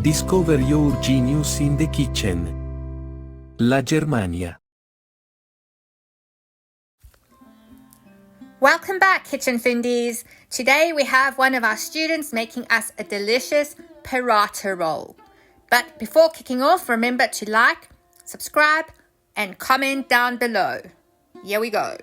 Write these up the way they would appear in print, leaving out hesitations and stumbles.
Discover your genius in the kitchen. La Germania. Welcome back, Kitchen Findies. Today we have one of our students making us a delicious paratha roll. But before kicking off, remember to like, subscribe, and comment down below. Here we go.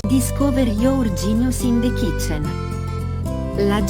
Discover your genius in the kitchen. La